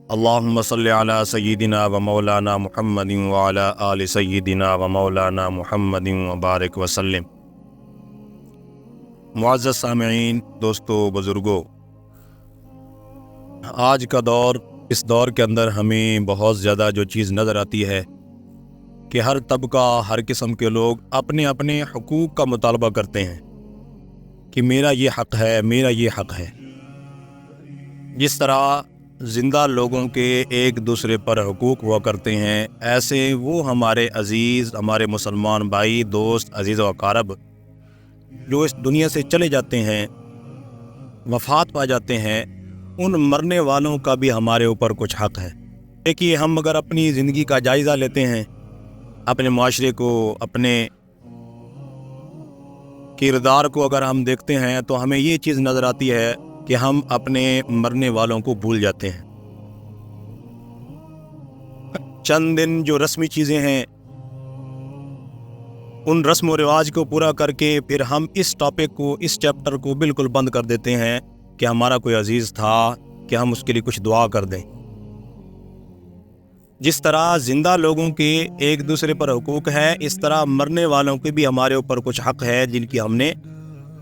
اللہم صلی علی سیدنا و مولانا محمد وعلی آل سیدنا و مولانا محمد وبارک وسلم۔ معزز سامعین، دوستو، بزرگوں، آج کا دور، اس دور کے اندر ہمیں بہت زیادہ جو چیز نظر آتی ہے کہ ہر طبقہ، ہر قسم کے لوگ اپنے اپنے حقوق کا مطالبہ کرتے ہیں کہ میرا یہ حق ہے، میرا یہ حق ہے۔ جس طرح زندہ لوگوں کے ایک دوسرے پر حقوق ہوا کرتے ہیں، ایسے وہ ہمارے عزیز، ہمارے مسلمان بھائی، دوست، عزیز و اقارب جو اس دنیا سے چلے جاتے ہیں، وفات پا جاتے ہیں، ان مرنے والوں کا بھی ہمارے اوپر کچھ حق ہے۔ دیکھیے، ہم اگر اپنی زندگی کا جائزہ لیتے ہیں، اپنے معاشرے کو، اپنے کردار کو اگر ہم دیکھتے ہیں تو ہمیں یہ چیز نظر آتی ہے کہ ہم اپنے مرنے والوں کو بھول جاتے ہیں۔ چند دن جو رسمی چیزیں ہیں، ان رسم و رواج کو پورا کر کے پھر ہم اس ٹاپک کو، اس چیپٹر کو بالکل بند کر دیتے ہیں کہ ہمارا کوئی عزیز تھا، کہ ہم اس کے لیے کچھ دعا کر دیں۔ جس طرح زندہ لوگوں کے ایک دوسرے پر حقوق ہے، اس طرح مرنے والوں کے بھی ہمارے اوپر کچھ حق ہے جن کی ہم نے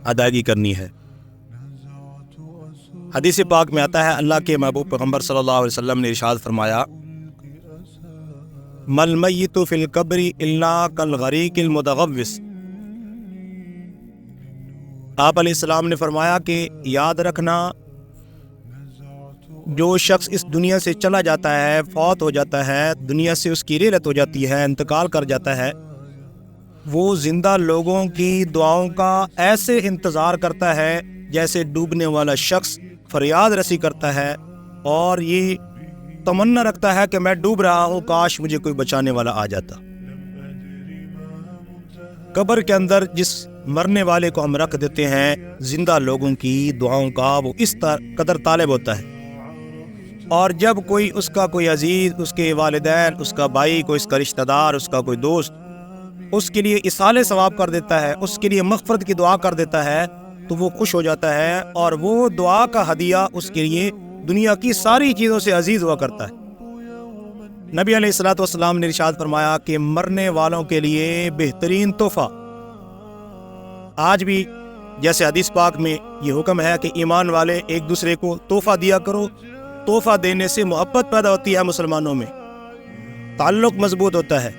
ادائیگی کرنی ہے۔ حدیث پاک میں آتا ہے، اللہ کے محبوب پیغمبر صلی اللہ علیہ وسلم نے ارشاد فرمایا، مل میت فی القبر الا کالغریق المتغوص۔ آپ علیہ السلام نے فرمایا کہ یاد رکھنا، جو شخص اس دنیا سے چلا جاتا ہے، فوت ہو جاتا ہے، دنیا سے اس کی رحلت ہو جاتی ہے، انتقال کر جاتا ہے، وہ زندہ لوگوں کی دعاؤں کا ایسے انتظار کرتا ہے جیسے ڈوبنے والا شخص فریاد رسی کرتا ہے اور یہ تمنا رکھتا ہے کہ میں ڈوب رہا ہوں، کاش مجھے کوئی بچانے والا آ جاتا۔ قبر کے اندر جس مرنے والے کو ہم رکھ دیتے ہیں، زندہ لوگوں کی دعاؤں کا وہ اس قدر طالب ہوتا ہے، اور جب کوئی اس کا کوئی عزیز، اس کے والدین، اس کا بھائی، کوئی اس کا رشتہ دار، اس کا کوئی دوست اس کے لیے اصالِ ثواب کر دیتا ہے، اس کے لیے مغفرت کی دعا کر دیتا ہے، تو وہ خوش ہو جاتا ہے، اور وہ دعا کا ہدیہ اس کے لیے دنیا کی ساری چیزوں سے عزیز ہوا کرتا ہے۔ نبی علیہ الصلوۃ والسلام نے ارشاد فرمایا کہ مرنے والوں کے لیے بہترین تحفہ، آج بھی جیسے حدیث پاک میں یہ حکم ہے کہ ایمان والے ایک دوسرے کو تحفہ دیا کرو، تحفہ دینے سے محبت پیدا ہوتی ہے، مسلمانوں میں تعلق مضبوط ہوتا ہے۔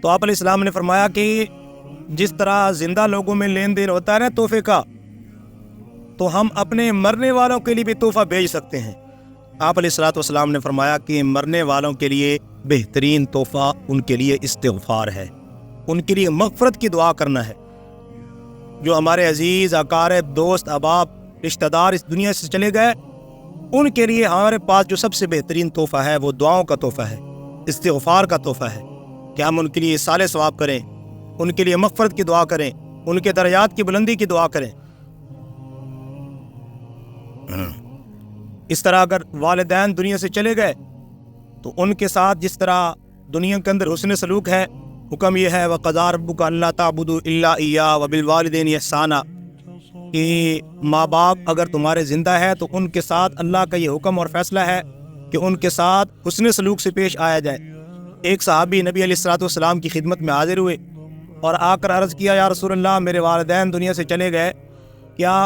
تو آپ علیہ السلام نے فرمایا کہ جس طرح زندہ لوگوں میں لین دین ہوتا ہے نا تحفے کا، تو ہم اپنے مرنے والوں کے لیے بھی تحفہ بھیج سکتے ہیں۔ آپ علیہ الصلوۃ والسلام نے فرمایا کہ مرنے والوں کے لیے بہترین تحفہ ان کے لیے استغفار ہے، ان کے لیے مغفرت کی دعا کرنا ہے۔ جو ہمارے عزیز، اقارب، دوست، احباب، رشتہ دار اس دنیا سے چلے گئے، ان کے لیے ہمارے پاس جو سب سے بہترین تحفہ ہے وہ دعاؤں کا تحفہ ہے، استغفار کا تحفہ ہے، کہ ہم ان کے لیے اصالِ ثواب کریں، ان کے لیے مغفرت کی دعا کریں، ان کے درجات کی بلندی کی دعا کریں۔ اس طرح اگر والدین دنیا سے چلے گئے تو ان کے ساتھ جس طرح دنیا کے اندر حسن سلوک ہے، حکم یہ ہے وَقَضَىٰ رَبُّكَ أَلَّا تَعْبُدُوا إِلَّا إِيَّاهُ وَبِالْوَالِدَيْنِ إِحْسَانًا، کہ ماں باپ اگر تمہارے زندہ ہے تو ان کے ساتھ اللہ کا یہ حکم اور فیصلہ ہے کہ ان کے ساتھ حسن سلوک سے پیش آیا جائے۔ ایک صحابی نبی علیہ الصلوۃ والسلام کی خدمت میں حاضر ہوئے اور آ کر عرض کیا، یا رسول اللہ، میرے والدین دنیا سے چلے گئے، کیا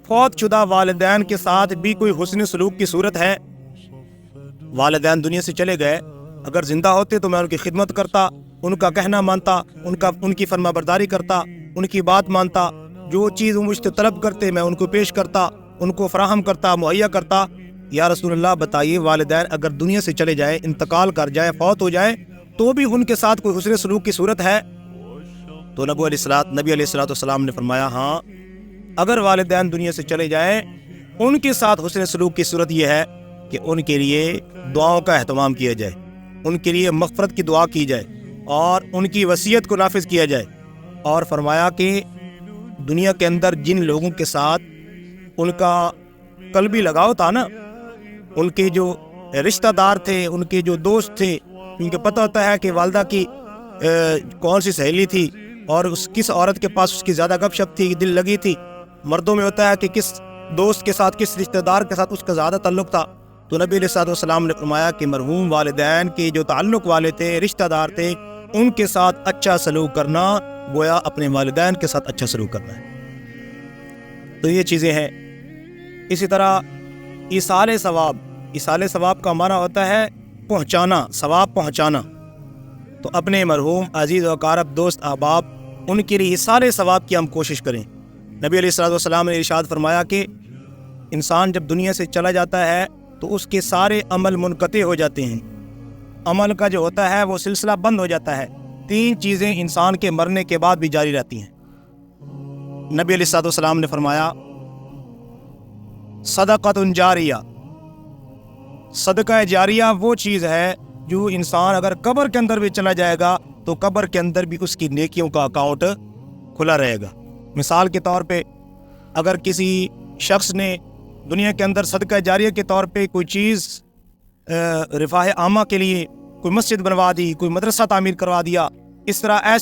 فوت شدہ والدین کے ساتھ بھی کوئی حسن سلوک کی صورت ہے؟ والدین دنیا سے چلے گئے، اگر زندہ ہوتے تو میں ان کی خدمت کرتا، ان کا کہنا مانتا، ان کی فرما برداری کرتا، ان کی بات مانتا، جو چیز وہ مجھ سے طلب کرتے میں ان کو پیش کرتا، ان کو فراہم کرتا، مہیا کرتا۔ یا رسول اللہ، بتائیے، والدین اگر دنیا سے چلے جائے، انتقال کر جائے، فوت ہو جائے، تو بھی ان کے ساتھ کوئی حسن سلوک کی صورت ہے؟ تو نبی علیہ الصلوۃ والسلام نے فرمایا، ہاں، اگر والدین دنیا سے چلے جائیں، ان کے ساتھ حسن سلوک کی صورت یہ ہے کہ ان کے لیے دعاؤں کا اہتمام کیا جائے، ان کے لیے مغفرت کی دعا کی جائے اور ان کی وصیت کو نافذ کیا جائے۔ اور فرمایا کہ دنیا کے اندر جن لوگوں کے ساتھ ان کا قلبی لگاؤ تھا نا، ان کے جو رشتہ دار تھے، ان کے جو دوست تھے، ان کے پتہ ہوتا ہے کہ والدہ کی کون سی سہیلی تھی اور کس عورت کے پاس اس کی زیادہ گپ شپ تھی، دل لگی تھی۔ مردوں میں ہوتا ہے کہ کس دوست کے ساتھ، کس رشتہ دار کے ساتھ اس کا زیادہ تعلق تھا۔ تو نبی علیہ الصلوۃ والسلام نے فرمایا کہ مرحوم والدین کے جو تعلق والے تھے، رشتہ دار تھے، ان کے ساتھ اچھا سلوک کرنا گویا اپنے والدین کے ساتھ اچھا سلوک کرنا ہے۔ تو یہ چیزیں ہیں۔ اسی طرح ایصال ثواب کا معنی ہوتا ہے پہنچانا، ثواب پہنچانا۔ تو اپنے مرحوم عزیز و اقارب، دوست، احباب، ان کے لیے ایصال ثواب کی ہم کوشش کریں۔ نبی علیہ الصلوۃ والسلام نے ارشاد فرمایا کہ انسان جب دنیا سے چلا جاتا ہے تو اس کے سارے عمل منقطع ہو جاتے ہیں، عمل کا جو ہوتا ہے وہ سلسلہ بند ہو جاتا ہے۔ 3 چیزیں انسان کے مرنے کے بعد بھی جاری رہتی ہیں۔ نبی علیہ الصلوۃ والسلام نے فرمایا صدقۃ جاریہ، صدقہ جاریہ وہ چیز ہے جو انسان اگر قبر کے اندر بھی چلا جائے گا تو قبر کے اندر بھی اس کی نیکیوں کا اکاؤنٹ کھلا رہے گا۔ مثال کے طور پہ اگر کسی شخص نے دنیا کے اندر صدقہ جاریہ کے طور پہ کوئی چیز رفاہ عامہ کے لیے کوئی مسجد بنوا دی، کوئی مدرسہ تعمیر کروا دیا، اس طرح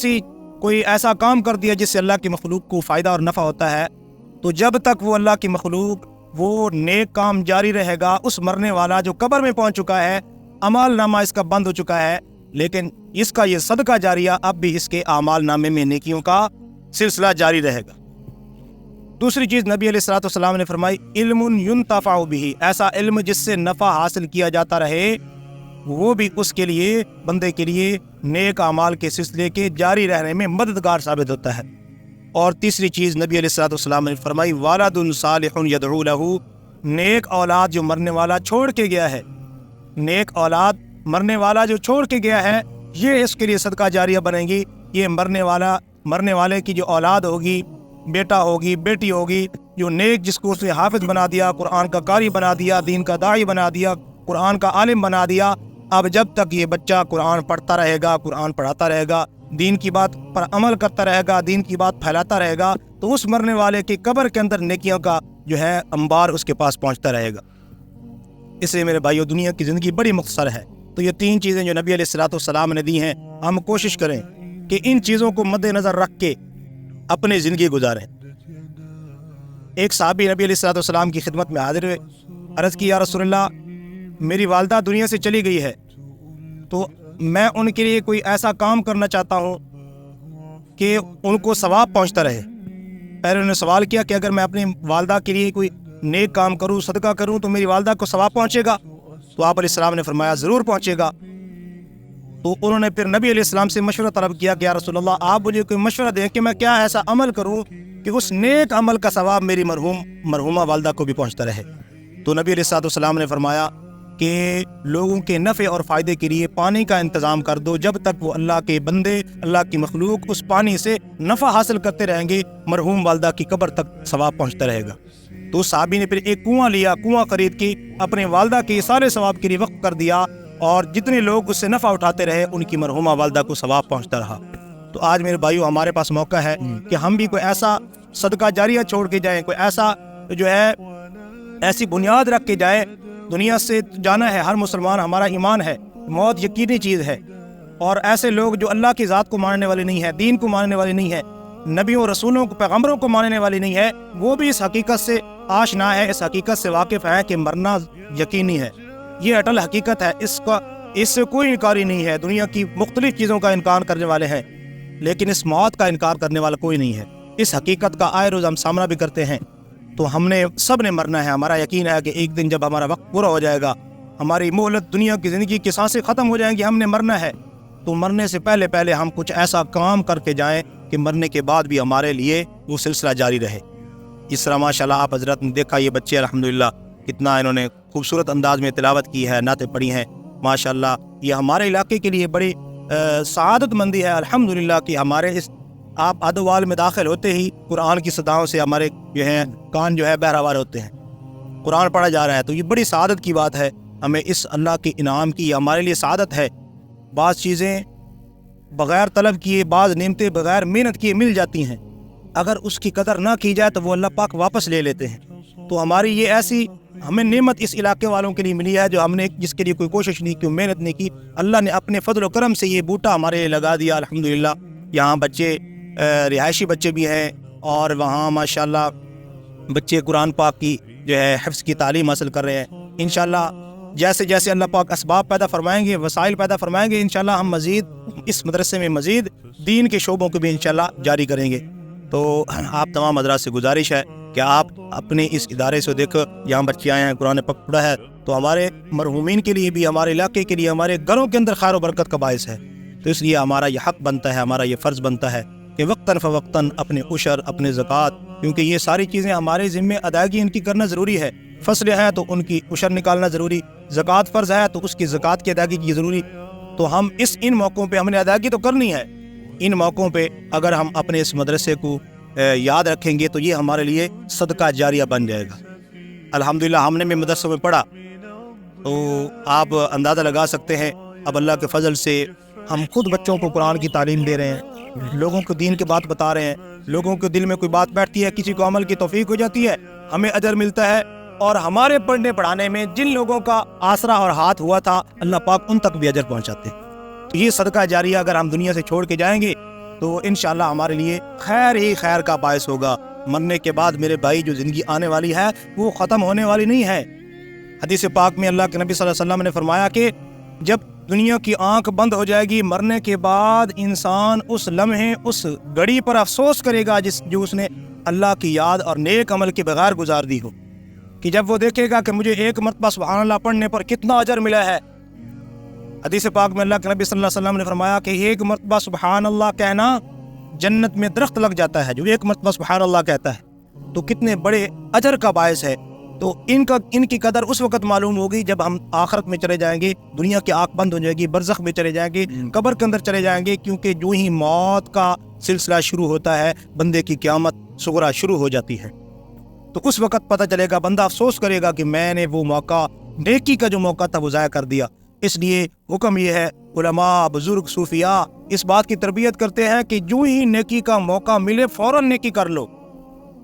کوئی ایسا کام کر دیا جس سے اللہ کی مخلوق کو فائدہ اور نفع ہوتا ہے، تو جب تک وہ اللہ کی مخلوق وہ نیک کام جاری رہے گا، اس مرنے والا جو قبر میں پہنچ چکا ہے، اعمال نامہ اس کا بند ہو چکا ہے، لیکن اس کا یہ صدقہ جاریہ اب بھی اس کے اعمال نامے میں نیکیوں کا سلسلہ جاری رہے گا۔ دوسری چیز نبی علیہ الصلوۃ والسلام نے فرمائی علم ينتفع به، ایسا علم جس سے نفع حاصل کیا جاتا رہے، وہ بھی اس کے لیے، بندے کے لیے نیک اعمال کے سلسلے کے جاری رہنے میں مددگار ثابت ہوتا ہے۔ اور تیسری چیز نبی علیہ الصلوۃ والسلام نے فرمائی والد صالح يدعو له، نیک اولاد جو مرنے والا چھوڑ کے گیا ہے، نیک اولاد مرنے والا جو چھوڑ کے گیا ہے، یہ اس کے لیے صدقہ جاریہ بنے گی۔ یہ مرنے والے کی جو اولاد ہوگی، بیٹا ہوگی، بیٹی ہوگی، جو نیک، جس کو اس نے حافظ بنا دیا، قرآن کا قاری بنا دیا، دین کا داعی بنا دیا، قرآن کا عالم بنا دیا، اب جب تک یہ بچہ قرآن پڑھتا رہے گا، قرآن پڑھاتا رہے گا، دین کی بات پر عمل کرتا رہے گا، دین کی بات پھیلاتا رہے گا، تو اس مرنے والے کی قبر کے اندر نیکیوں کا جو ہے انبار اس کے پاس پہنچتا رہے گا۔ اس لیے میرے بھائیو، دنیا کی زندگی بڑی مختصر ہے، تو یہ 3 چیزیں جو نبی علیہ الصلوۃ والسلام نے دی ہیں، ہم کوشش کریں کہ ان چیزوں کو مد نظر رکھ کے اپنی زندگی گزاریں۔ ایک صحابی نبی علیہ الصلوۃ والسلام کی خدمت میں حاضر ہوئے، عرض کی یا رسول اللہ، میری والدہ دنیا سے چلی گئی ہے، تو میں ان کے لیے کوئی ایسا کام کرنا چاہتا ہوں کہ ان کو ثواب پہنچتا رہے۔ پہلے انہوں نے سوال کیا کہ اگر میں اپنی والدہ کے لیے کوئی نیک کام کروں، صدقہ کروں، تو میری والدہ کو ثواب پہنچے گا؟ تو آپ علیہ السلام نے فرمایا ضرور پہنچے گا۔ تو انہوں نے پھر نبی علیہ السلام سے مشورہ طلب کیا کہ یا رسول اللہ، آپ مجھے کوئی مشورہ دیں کہ میں کیا ایسا عمل کروں کہ اس نیک عمل کا ثواب میری مرحومہ والدہ کو بھی پہنچتا رہے۔ تو نبی علیہ السلام نے فرمایا کہ لوگوں کے نفع اور فائدے کے لیے پانی کا انتظام کر دو، جب تک وہ اللہ کے بندے، اللہ کی مخلوق اس پانی سے نفع حاصل کرتے رہیں گے، مرحوم والدہ کی قبر تک ثواب پہنچتا رہے گا۔ تو اس صحابی نے پھر ایک کنواں خرید کے اپنے والدہ کے سارے ثواب کے لیے وقف کر دیا، اور جتنے لوگ اس سے نفع اٹھاتے رہے، ان کی مرحومہ والدہ کو ثواب پہنچتا رہا۔ تو آج میرے بھائیو، ہمارے پاس موقع ہے کہ ہم بھی کوئی ایسا صدقہ جاریہ چھوڑ کے جائیں، کوئی ایسا جو ہے ایسی بنیاد رکھ کے جائیں۔ دنیا سے جانا ہے ہر مسلمان، ہمارا ایمان ہے، موت یقینی چیز ہے، اور ایسے لوگ جو اللہ کی ذات کو ماننے والے نہیں ہیں، دین کو ماننے والے نہیں ہیں، نبیوں، رسولوں کو، پیغمبروں کو ماننے والے نہیں ہے، وہ بھی اس حقیقت سے آشنا ہے، اس حقیقت سے واقف ہے کہ مرنا یقینی ہے۔ یہ اٹل حقیقت ہے، اس سے کوئی انکاری نہیں ہے۔ دنیا کی مختلف چیزوں کا انکار کرنے والے ہیں، لیکن اس موت کا انکار کرنے والا کوئی نہیں ہے۔ اس حقیقت کا آئے روز ہم سامنا بھی کرتے ہیں۔ تو ہم نے سب نے مرنا ہے۔ ہمارا یقین ہے کہ ایک دن جب ہمارا وقت پورا ہو جائے گا، ہماری مہلت دنیا کی زندگی کی سانسیں ختم ہو جائیں گی، ہم نے مرنا ہے، تو مرنے سے پہلے ہم کچھ ایسا کام کر کے جائیں کہ مرنے کے بعد بھی ہمارے لیے وہ سلسلہ جاری رہے۔ اس طرح ماشاءاللہ آپ حضرت نے دیکھا، یہ بچے الحمدللہ کتنا انہوں نے خوبصورت انداز میں تلاوت کی ہے، نعتیں پڑھی ہیں ماشاءاللہ۔ یہ ہمارے علاقے کے لیے بڑی سعادت مندی ہے الحمدللہ کہ ہمارے اس آپ ادوال میں داخل ہوتے ہی قرآن کی صداؤں سے ہمارے جو ہیں کان جو ہے بہروار ہوتے ہیں، قرآن پڑھا جا رہا ہے، تو یہ بڑی سعادت کی بات ہے۔ ہمیں اس اللہ کے انعام کی، یہ ہمارے لیے سعادت ہے۔ بعض چیزیں بغیر طلب کیے، بعض نعمتیں بغیر محنت کیے مل جاتی ہیں، اگر اس کی قدر نہ کی جائے تو وہ اللہ پاک واپس لے لیتے ہیں۔ تو ہماری یہ ایسی ہمیں نعمت اس علاقے والوں کے لیے ملی ہے، جو ہم نے جس کے لیے کوئی کوشش نہیں کی، محنت نہیں کی، اللہ نے اپنے فضل و کرم سے یہ بوٹا ہمارے لیے لگا دیا الحمدللہ۔ یہاں بچے رہائشی بچے بھی ہیں، اور وہاں ماشاءاللہ بچے قرآن پاک کی جو ہے حفظ کی تعلیم حاصل کر رہے ہیں۔ انشاءاللہ جیسے جیسے اللہ پاک اسباب پیدا فرمائیں گے، وسائل پیدا فرمائیں گے، انشاءاللہ ہم مزید اس مدرسے میں مزید دین کے شعبوں کو بھی انشاءاللہ جاری کریں گے۔ تو آپ تمام حضرات سے گزارش ہے کہ آپ اپنے اس ادارے سے دیکھو، یہاں بچے آئے ہیں، قرآن پاک پڑھا ہے، تو ہمارے مرحومین کے لیے بھی، ہمارے علاقے کے لیے، ہمارے گھروں کے اندر خیر و برکت کا باعث ہے۔ تو اس لیے ہمارا یہ حق بنتا ہے، ہمارا یہ فرض بنتا ہے کہ وقتاً فوقتاً اپنے عشر، اپنے زکوٰۃ، کیونکہ یہ ساری چیزیں ہمارے ذمے ادائیگی ان کی کرنا ضروری ہے۔ فصل ہے تو ان کی عشر نکالنا ضروری، زکوٰۃ فرض ہے تو اس کی زکوٰۃ کی ادائیگی کی ضروری۔ تو ہم ان موقعوں پہ ہم نے ادائیگی تو کرنی ہے۔ ان موقعوں پہ اگر ہم اپنے اس مدرسے کو یاد رکھیں گے تو یہ ہمارے لیے صدقہ جاریہ بن جائے گا۔ الحمدللہ ہم نے بھی مدرسوں میں پڑھا، تو آپ اندازہ لگا سکتے ہیں اب اللہ کے فضل سے ہم خود بچوں کو قرآن کی تعلیم دے رہے ہیں، لوگوں کو دین کی بات بتا رہے ہیں، لوگوں کے دل میں کوئی بات بیٹھتی ہے، کسی کو عمل کی توفیق ہو جاتی ہے، ہمیں اجر ملتا ہے، اور ہمارے پڑھنے پڑھانے میں جن لوگوں کا آسرا اور ہاتھ ہوا تھا اللہ پاک ان تک بھی اجر پہنچاتے ہیں۔ تو یہ صدقہ جاریہ اگر ہم دنیا سے چھوڑ کے جائیں گے تو انشاءاللہ ہمارے لیے خیر ہی خیر کا باعث ہوگا۔ مرنے کے بعد میرے بھائی جو زندگی آنے والی ہے وہ ختم ہونے والی نہیں ہے۔ حدیث پاک میں اللہ کے نبی صلی اللہ علیہ وسلم نے فرمایا کہ جب دنیا کی آنکھ بند ہو جائے گی، مرنے کے بعد انسان اس لمحے، اس گھڑی پر افسوس کرے گا جو اس نے اللہ کی یاد اور نیک عمل کے بغیر گزار دی ہو، کہ جب وہ دیکھے گا کہ مجھے ایک مرتبہ سبحان اللہ پڑھنے پر کتنا اجر ملا ہے۔ حدیث پاک میں اللہ کے نبی صلی اللہ علیہ وسلم نے فرمایا کہ ایک مرتبہ سبحان اللہ کہنا جنت میں درخت لگ جاتا ہے، جو ایک مرتبہ سبحان اللہ کہتا ہے تو کتنے بڑے اجر کا باعث ہے۔ تو ان کی قدر اس وقت معلوم ہوگی جب ہم آخرت میں چلے جائیں گے، دنیا کی آنکھ بند ہو جائے گی، برزخ میں چلے جائیں گے، قبر کے اندر چلے جائیں گے، کیونکہ جو ہی موت کا سلسلہ شروع ہوتا ہے بندے کی قیامت صغریٰ شروع ہو جاتی ہے۔ تو اس وقت پتہ چلے گا، بندہ افسوس کرے گا کہ میں نے وہ موقع، نیکی کا جو موقع تھا وہ ضائع کر دیا۔ اس لیے حکم یہ ہے، علماء، بزرگ، صوفیاء اس بات کی تربیت کرتے ہیں کہ جو ہی نیکی کا موقع ملے فوراً نیکی کر لو،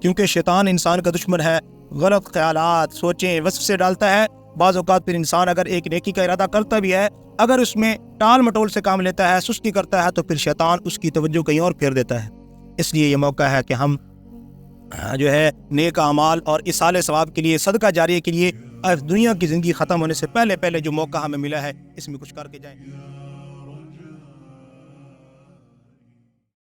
کیونکہ شیطان انسان کا دشمن ہے، غلط خیالات، سوچیں، وسوسے ڈالتا ہے۔ بعض اوقات پھر انسان اگر ایک نیکی کا ارادہ کرتا بھی ہے، اگر اس میں ٹال مٹول سے کام لیتا ہے، سستی کرتا ہے، تو پھر شیطان اس کی توجہ کہیں اور پھیر دیتا ہے۔ اس لیے یہ موقع ہے کہ ہم جو ہے نیک اعمال اور ایصال ثواب کے لیے، صدقہ جاریہ کے لیے، دنیا کی زندگی ختم ہونے سے پہلے جو موقع ہمیں ملا ہے اس میں کچھ کر کے جائیں۔